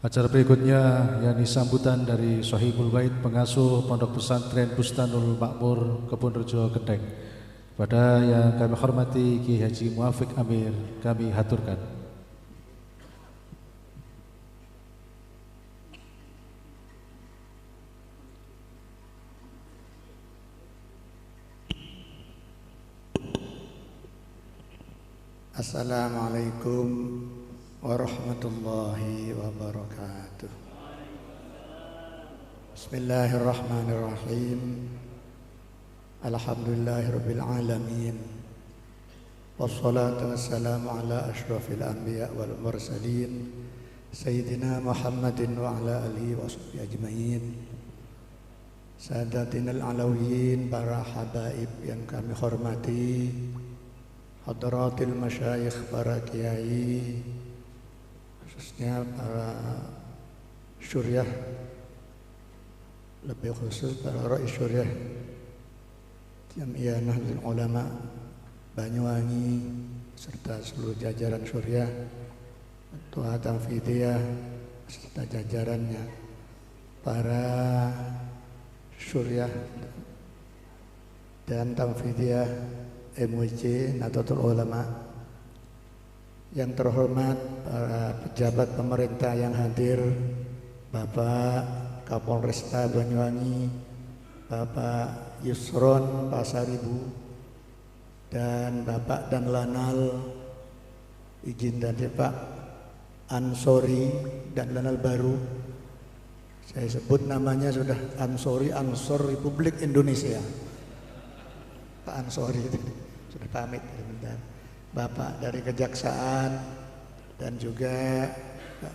Acara berikutnya yakni sambutan dari Sohibul Bait, pengasuh Pondok Pesantren Bustanul Makmur Kebonrejo Kendeng. Kepada yang kami hormati Ki Haji Muafiq Amir, kami haturkan. Assalamualaikum warahmatullahi wabarakatuh. Bismillahirrahmanirrahim. Alhamdulillahirabbil alamin. Wassalatu wassalamu ala asyrafil anbiya wal mursalin sayyidina Muhammadin wa ala alihi washabihi ajmain. Sadatinal alawiyyin, para habaib yang kami hormati, hadratil masyayikh, para kiai, khususnya para syuriah, lebih khusus para rais syuriah Jamiah Nahdlatul Ulama Banyuwangi serta seluruh jajaran syuriah, ketua tanfidiyah serta jajarannya, para syuriah dan tanfidiyah MUIC Nahdlatul Ulama, yang terhormat para pejabat pemerintah yang hadir, Bapak Kapolresta Banyuwangi, Bapak Yusron Pasaribu, dan Bapak Dan Lanal, izin dari Pak Ansori Dan Lanal baru. Saya sebut namanya sudah Ansori, Ansor Republik Indonesia. Pak Ansori sudah pamit sebentar. Bapak dari Kejaksaan dan juga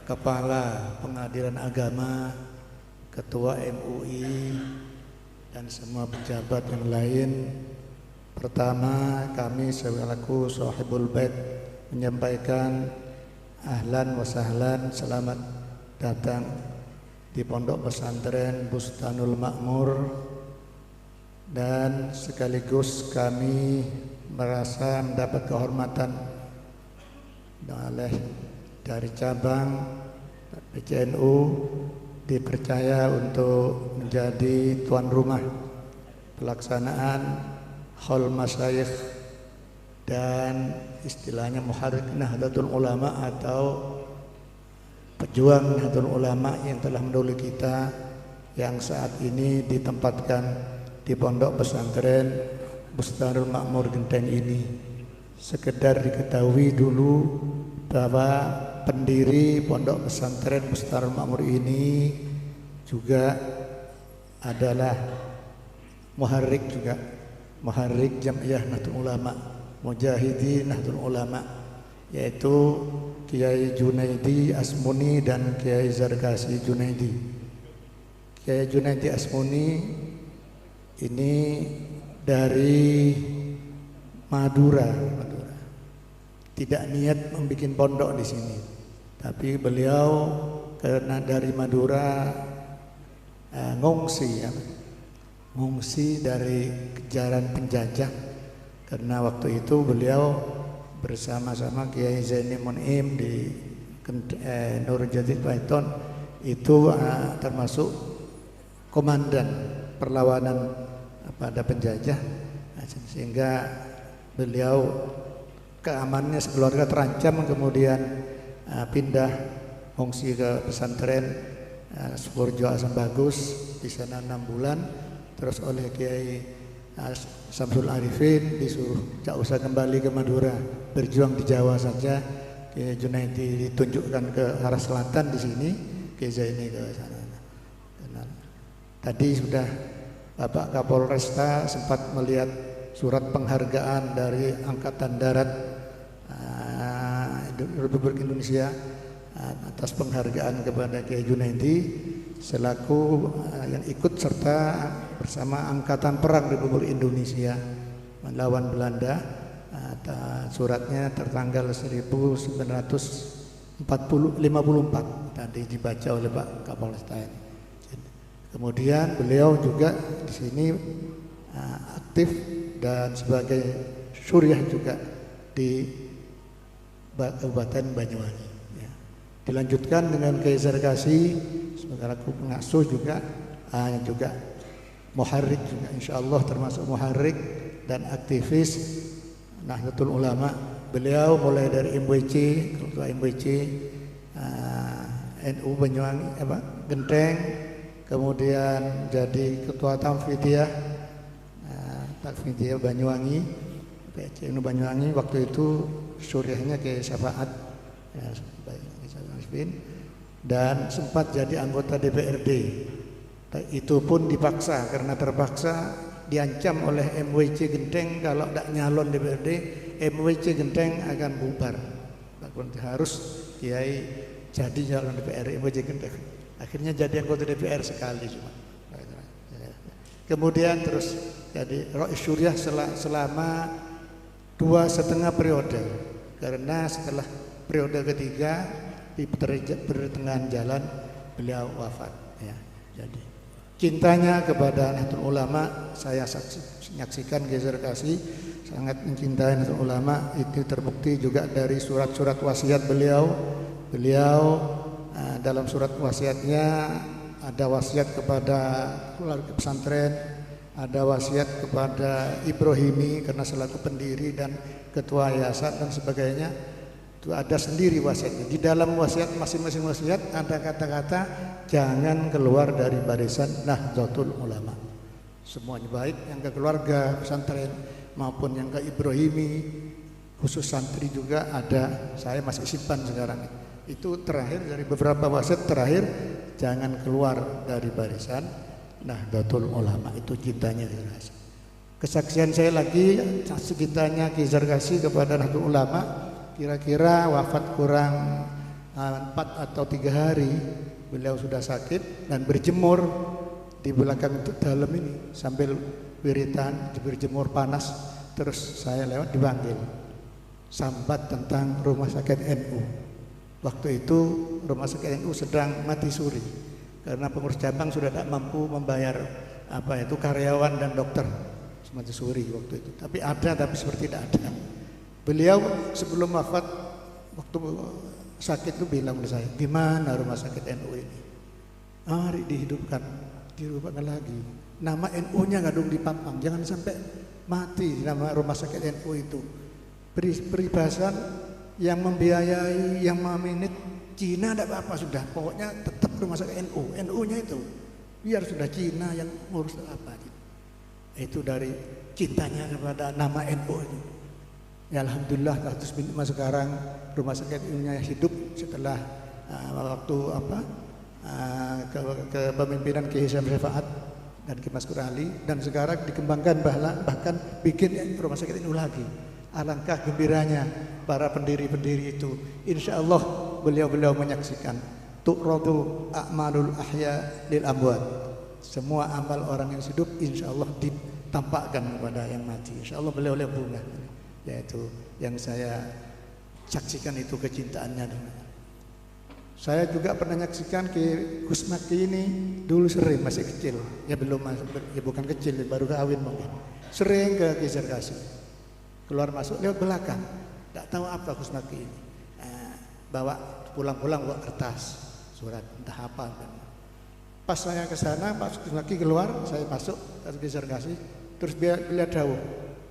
Kepala Pengadilan Agama, Ketua MUI, dan semua pejabat yang lain. Pertama, kami selaku Sohibul Bait menyampaikan ahlan wa sahlan, selamat datang di Pondok Pesantren Bustanul Makmur, dan sekaligus kami merasa mendapat kehormatan oleh dari cabang PCNU dipercaya untuk menjadi tuan rumah pelaksanaan Haul Masyayikh dan istilahnya Muharrik Nahdlatul Ulama atau pejuang Nahdlatul Ulama yang telah mendahului kita, yang saat ini ditempatkan di Pondok Pesantren Bustanul Makmur Genteng ini. Sekedar diketahui dulu bahwa pendiri Pondok Pesantren Bustanul Makmur ini juga adalah muharrik, juga muharrik Jamiah Nahdlatul Ulama, Mujahidin Nahdlatul Ulama, yaitu Kiai Junaidi Asmuni dan Kiai Zarkasi Junaidi. Kiai Junaidi Asmuni ini dari Madura, tidak niat membuat pondok di sini, tapi beliau karena dari Madura ngungsi dari kejaran penjajah, karena waktu itu beliau bersama-sama Kiai Zaini Mun'im di Nur Jadid Paiton itu termasuk komandan perlawanan pada penjajah, sehingga beliau keamanannya sekeluarga terancam, kemudian pindah fungsi ke pesantren Sukorejo Asam Bagus, di sana 6 bulan, terus oleh Kiai Samsul Arifin disuruh tak usah kembali ke Madura, berjuang di Jawa saja. Kiai Junaidi ditunjukkan ke arah selatan di sini, Kiai Zaini ke sana. Tadi sudah Bapak Kapolresta sempat melihat surat penghargaan dari Angkatan Darat Republik Indonesia atas penghargaan kepada Kiai Junaidi selaku yang ikut serta bersama Angkatan Perang Republik Indonesia melawan Belanda. Suratnya tertanggal 1954 tadi dibaca oleh Pak Kapolresta. Kemudian beliau juga di sini aktif dan sebagai syuriah juga di Kabupaten Banyuwangi. Dilanjutkan dengan Kiai Zarkasi sebagai pengasuh juga, juga muharrik juga, insyaallah termasuk muharrik dan aktivis Nahdlatul Ulama. Beliau mulai dari MWC, ketua MWC, NU Banyuwangi, Genteng, kemudian jadi ketua Tamfidiyah, Banyuwangi, PCNU Banyuwangi. Waktu itu suriahnya ke Syafaat, dan sempat jadi anggota DPRD. Itu pun dipaksa, karena terpaksa diancam oleh MWC Genteng kalau tidak nyalon DPRD, MWC Genteng akan bubar. Harus Kiai jadi nyalon DPR MWC Genteng. Akhirnya jadi anggota DPR sekali cuma. Kemudian terus jadi Rais Syuriah selama 2,5 periode, karena setelah periode ketiga di pertengahan jalan beliau wafat. Ya, jadi cintanya kepada Nahdlatul Ulama saya saksikan, Kiai Zarkasi sangat mencintai Nahdlatul Ulama. Itu terbukti juga dari surat-surat wasiat beliau. Dalam surat wasiatnya ada wasiat kepada keluarga pesantren, ada wasiat kepada Ibrahimi karena selaku pendiri dan ketua yayasan dan sebagainya. Itu ada sendiri wasiatnya. Di dalam wasiat masing-masing wasiat ada kata-kata jangan keluar dari barisan Nahdlatul Ulama. Semuanya baik yang ke keluarga pesantren maupun yang ke Ibrahimi, khusus santri juga ada. Saya masih simpan sekarang. Itu terakhir dari beberapa wasiat terakhir, jangan keluar dari barisan Nahdlatul Ulama. Itu cintanya dirasa. Kesaksian saya lagi, cintanya Kiai Zarkasi kepada Nahdlatul Ulama. Kira-kira wafat kurang 4 atau 3 hari beliau sudah sakit dan berjemur di belakang dalam ini sambil wiritan, berjemur panas. Terus saya lewat dipanggil, sambat tentang rumah sakit NU. Waktu itu rumah sakit NU sedang mati suri karena pengurus cabang sudah tidak mampu membayar karyawan dan dokter, mati suri waktu itu. Tapi seperti tidak ada. Beliau sebelum wafat waktu sakit itu bilang ke saya, gimana rumah sakit NU ini? Mari dihidupkan lagi. Nama NU-nya nggak dong dipampang, jangan sampai mati nama rumah sakit NU itu. Peribasan yang membiayai, yang meminit Cina tidak apa-apa sudah, pokoknya tetap rumah sakit NU. NU-nya itu biar sudah Cina yang ngurus apa gitu. Itu dari cintanya kepada nama NU ini. Ya alhamdulillah sekarang rumah sakit NU-nya hidup setelah waktu kepemimpinan Kiai Hasyim Syafaat dan Kiai Maskur Ali, dan sekarang dikembangkan bahkan bikin rumah sakit NU lagi. Alangkah gembiranya para pendiri-pendiri itu. Insya Allah beliau menyaksikan tu'radu a'malul ahya lil amwat. Semua amal orang yang hidup insya Allah ditampakkan kepada yang mati. Insya Allah beliau bunga. Yaitu yang saya saksikan itu kecintaannya. Saya juga pernah menyaksikan ke Gus Maki ini dulu sering masih kecil, ya belum ya bukan kecil, baru kawin mungkin. Sering ke Kiai Zarkasi, keluar masuk lewat belakang, tidak tahu apa Gus Maki ini. Bawa pulang-pulang bawa kertas, surat entah apa. Pas saya ke sana, Pak Gus Maki keluar, saya masuk ke Kiai Zarkasi, terus beliau jauh.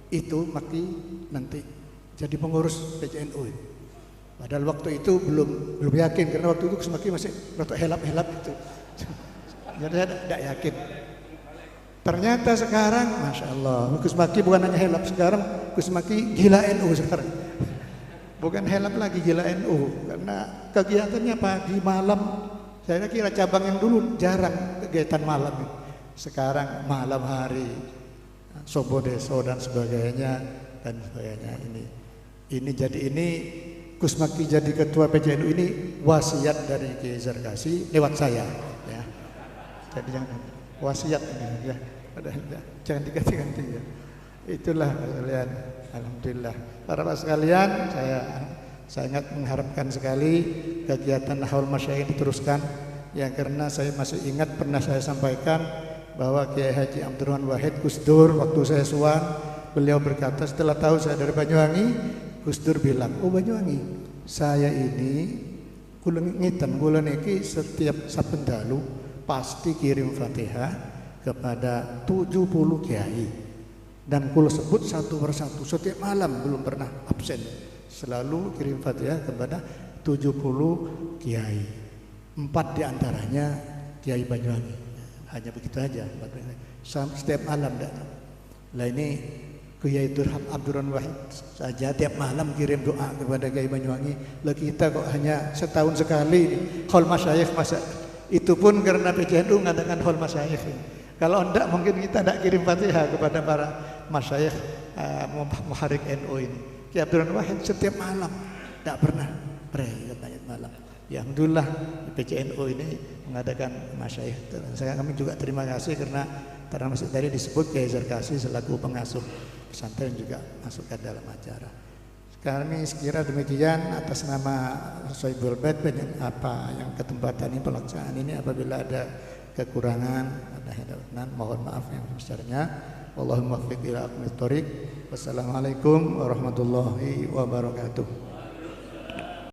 Itu Maki nanti jadi pengurus PCNU. Padahal waktu itu belum yakin, karena waktu itu Gus Maki masih rotok helap-helap itu. Jadi saya tidak yakin. Ternyata sekarang, masya Allah, Gus Maki bukan hanya helap, sekarang Gus Maki gila NU sekarang. Bukan helap lagi, gila NU, karena kegiatannya pagi malam. Saya kira cabang yang dulu jarang kegiatan malam, sekarang malam hari. Sobo Deso dan sebagainya ini Gus Maki jadi ketua PCNU ini wasiat dari Kiai Zarkasi lewat saya ya. Jadi jangan wasiat ini ya. Jangan diganti-ganti ya. Itulah kalian. Alhamdulillah. Para sekalian, saya sangat mengharapkan sekali kegiatan Haul Masyayikh diteruskan ya, karena saya masih ingat pernah saya sampaikan bahwa Kiai Haji Abdurrahman Wahid Gus Dur waktu saya suang, beliau berkata setelah tahu saya dari Banyuwangi, Gus Dur bilang, oh Banyuwangi, saya ini kula ngiten kula niki setiap saben dalu pasti kirim Fatihah kepada 70 kiai. Dan kula sebut satu persatu setiap malam, belum pernah absen. Selalu kirim Fatihah kepada 70 kiai. 4 diantaranya Kiai Banyuwangi. Hanya begitu aja. Setiap malam datang. Lah ini Kiai Durham Abdurrahman Wahid saja tiap malam kirim doa kepada Kiai Banyuwangi. Lah kita kok hanya setahun sekali Khol Masyayikh, masa itu pun karena PCNU mengadakan Khol Masyayikh. Kalau enggak mungkin kita tidak kirim Fatihah kepada para masyayikh muharik NU ini. Kiai Abdurrahman Wahid setiap malam tidak pernah katanya malam. Ya alhamdulillah PCNU ini mengadakan masyayikh. Kami juga terima kasih karena masih tadi disebut Kiai Zarkasi selaku pengasuh pesantren juga masuk ke dalam acara. Kami sekira demikian atas nama Sohibul Bait apa yang ketempatan ini pelaksanaan ini, apabila ada kekurangan, ada hidayah, mohon maaf yang besarnya. Wallahumma muwaffiq ila aqwamit thoriq. Wassalamualaikum warahmatullahi wabarakatuh.